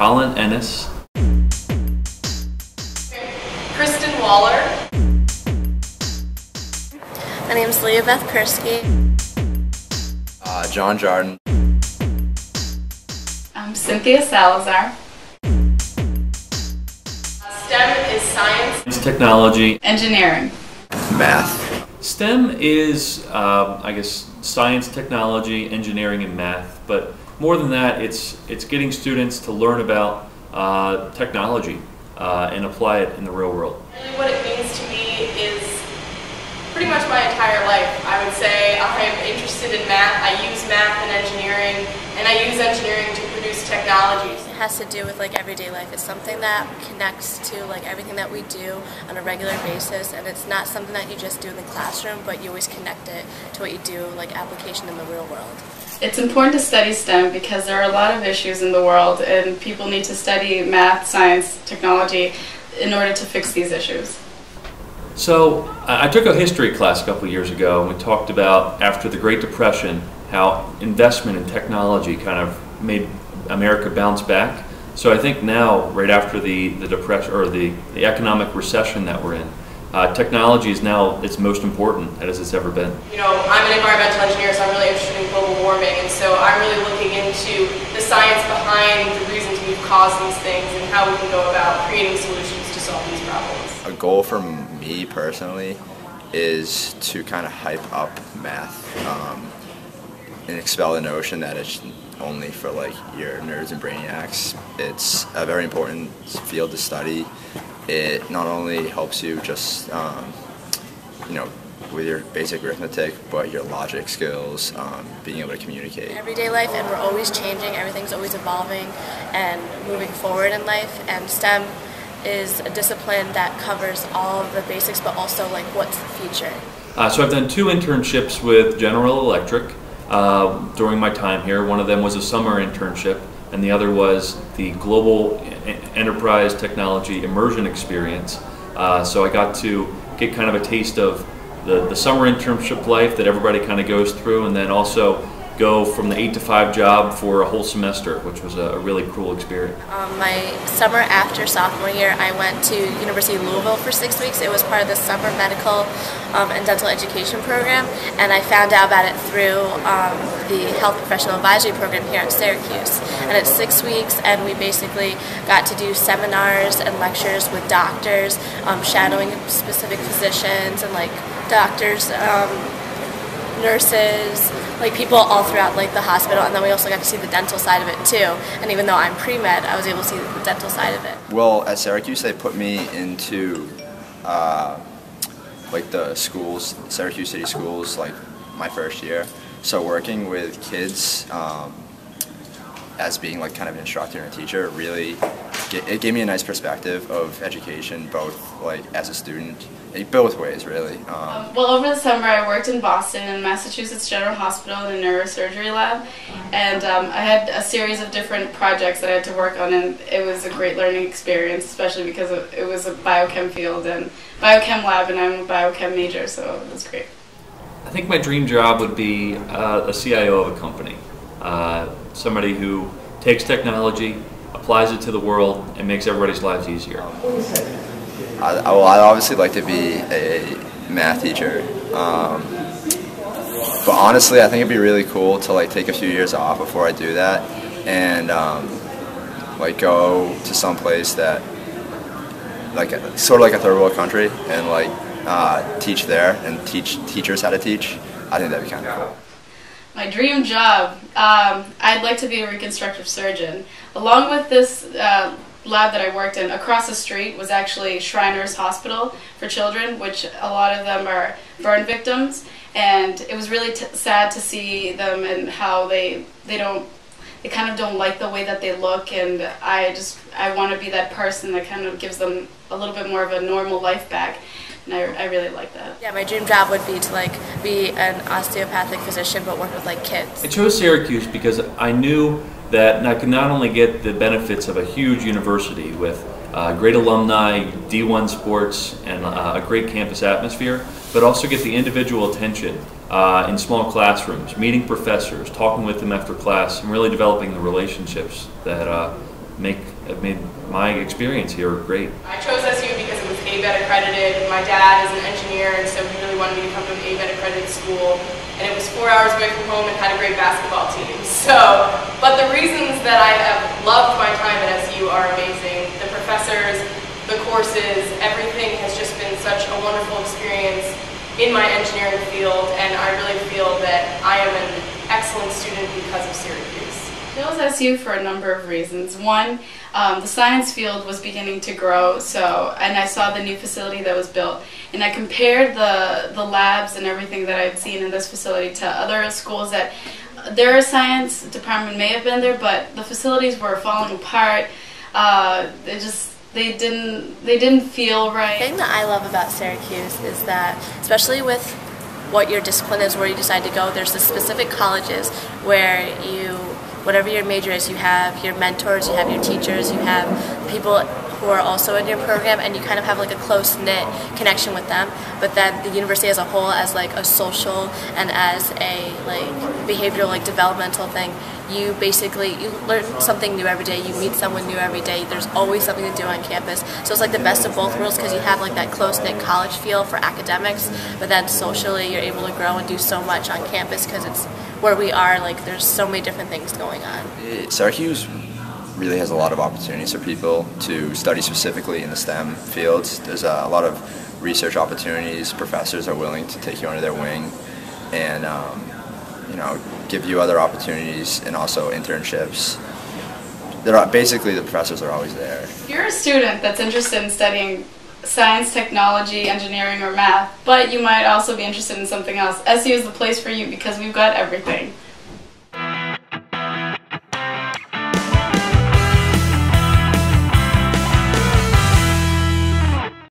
Colin Ennis. Kristen Waller. My name is Leah Beth Kursky. John Jardin. I'm Cynthia Salazar. STEM is science, It's technology, Engineering. Math. STEM is, I guess, science, technology, engineering, and math. But more than that, it's getting students to learn about technology and apply it in the real world. really what it means to me is pretty much my entire life. I would say I'm interested in math, I use math and engineering, and I use engineering to produce technologies. It has to do with like everyday life. It's something that connects to like everything that we do on a regular basis, and it's not something that you just do in the classroom, but you always connect it to what you do, like application in the real world. It's important to study STEM because there are a lot of issues in the world and people need to study math, science, technology in order to fix these issues. So I took a history class a couple of years ago, and we talked about, after the Great Depression, how investment in technology kind of made America bounce back. So I think now, right after the depression or the economic recession that we're in, technology is now its most important as it's ever been. You know, I'm an environmental engineer, so I'm really interested in global warming, and so I'm really looking into the science behind the reasons we've caused these things and how we can go about creating solutions to solve these problems. A goal for me personally is to kind of hype up math and expel the notion that it's only for like your nerds and brainiacs. It's a very important field to study. It not only helps you just you know, with your basic arithmetic, but your logic skills, being able to communicate. Everyday life, and we're always changing, everything's always evolving and moving forward in life, and STEM is a discipline that covers all of the basics, but also like what's the future. So I've done 2 internships with General Electric during my time here. One of them was a summer internship, and the other was the Global Enterprise Technology Immersion Experience. So I got to get kind of a taste of the summer internship life that everybody kind of goes through, and then also go from the 8 to 5 job for a whole semester, which was a really cool experience. My summer after sophomore year, I went to University of Louisville for 6 weeks. It was part of the summer medical and dental education program, and I found out about it through the health professional advisory program here at Syracuse. And it's 6 weeks, and we basically got to do seminars and lectures with doctors, shadowing specific physicians and like doctors, nurses, like people all throughout like the hospital, and then we also got to see the dental side of it too. And even though I'm pre-med, I was able to see the dental side of it. Well, at Syracuse they put me into like the schools, Syracuse City Schools, like my first year. So working with kids as being like kind of an instructor and a teacher really it gave me a nice perspective of education, both like as a student, both ways really. Well, over the summer I worked in Boston in Massachusetts General Hospital in the neurosurgery lab, and I had a series of different projects that I had to work on, and it was a great learning experience, especially because it was a biochem field and biochem lab, and I'm a biochem major, so it was great. I think my dream job would be a CIO of a company. Somebody who takes technology, applies it to the world, and makes everybody's lives easier. I'd obviously like to be a math teacher, but honestly I think it'd be really cool to like take a few years off before I do that, and like go to some place that like sort of like a third world country and like teach there and teach teachers how to teach. I think that'd be kind of cool. My dream job, I'd like to be a reconstructive surgeon. Along with this lab that I worked in, across the street was actually Shriners Hospital for Children, which a lot of them are burn victims, and it was really sad to see them and how they kind of don't like the way that they look, and I want to be that person that kind of gives them a little bit more of a normal life back. And I really like that. Yeah, my dream job would be to like be an osteopathic physician but work with like kids. I chose Syracuse because I knew that I could not only get the benefits of a huge university with great alumni, D1 sports, and a great campus atmosphere, but also get the individual attention in small classrooms, meeting professors, talking with them after class, and really developing the relationships that make have made my experience here great. I chose SU because it was ABET accredited. My dad is an engineer, and so he really wanted me to come to an ABET accredited school. And it was 4 hours away from home and had a great basketball team. So, but the reasons that I have loved my time at SU are amazing. The professors, the courses, everything has just been such a wonderful experience in my engineering field, and I really feel that I am an excellent student because of Syracuse. I chose SU for a number of reasons. One, the science field was beginning to grow, and I saw the new facility that was built, and I compared the labs and everything that I'd seen in this facility to other schools that their science department may have been there, but the facilities were falling apart. They didn't feel right. The thing that I love about Syracuse is that, especially with what your discipline is, where you decide to go, there's the specific colleges where whatever your major is, you have your mentors, you have your teachers, you have people who are also in your program, and you kind of have like a close-knit connection with them. But then the university as a whole, as like a social and as a like behavioral, like developmental thing, you learn something new every day, you meet someone new every day, there's always something to do on campus. So it's like the best of both worlds, because you have like that close-knit college feel for academics, but then socially you're able to grow and do so much on campus because it's where we are, like there's so many different things going on. Syracuse really has a lot of opportunities for people to study specifically in the STEM fields. There's a lot of research opportunities. Professors are willing to take you under their wing and give you other opportunities, and also internships. Basically, the professors are always there. If you're a student that's interested in studying science, technology, engineering, or math, but you might also be interested in something else, SU is the place for you because we've got everything.